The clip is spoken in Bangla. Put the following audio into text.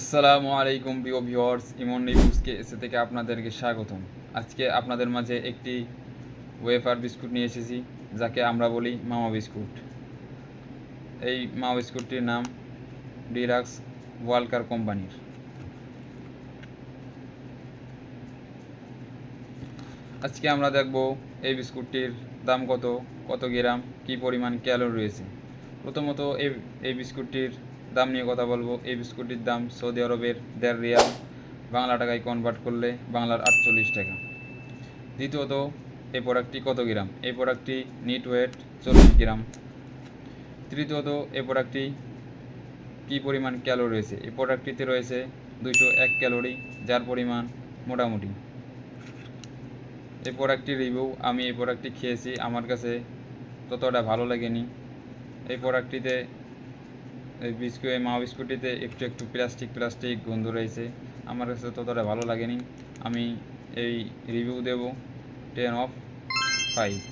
আসসালামু আলাইকুম প্রিয় ভিউয়ার্স, ইমন রিভিউজকে এসে থেকে আপনাদেরকে স্বাগতম। আজকে আপনাদের মাঝে একটি ওয়েফার বিস্কুট নিয়ে এসেছি, যাকে আমরা বলি মামা বিস্কুট। এই মামা বিস্কুটটির নাম ডিলাক্স ওয়ালকার কোম্পানির। আজকে আমরা দেখব এই বিস্কুটটির দাম কত, কত গ্রাম, কী পরিমাণ ক্যালোরি রয়েছে। প্রথমত এই বিস্কুটটির দাম নিয়ে কথা বলবো। এই বিস্কুটটির দাম সৌদি আরবের 1.5 রিয়াল, বাংলা টাকায় কনভার্ট করলে বাংলার 48 টাকা। দ্বিতীয়ত, এই প্রোডাক্টটি কত গ্রাম? এই প্রোডাক্টটি নিট ওয়েট 40 গ্রাম। তৃতীয়ত, এই প্রোডাক্টটি কী পরিমাণ ক্যালোরি রয়েছে? এই প্রোডাক্টটিতে রয়েছে 201 ক্যালোরি, যার পরিমাণ মোটামুটি। এই প্রোডাক্টটির রিভিউ, আমি এই প্রোডাক্টটি খেয়েছি, আমার কাছে ততটা ভালো লাগেনি। এই প্রোডাক্টটিতে এই মাওয়া বিস্কুটটিতে একটু একটু প্লাস্টিক গন্ধ রয়েছে, আমার কাছে ততটা ভালো লাগেনি। আমি এই রিভিউ দেব 10/5।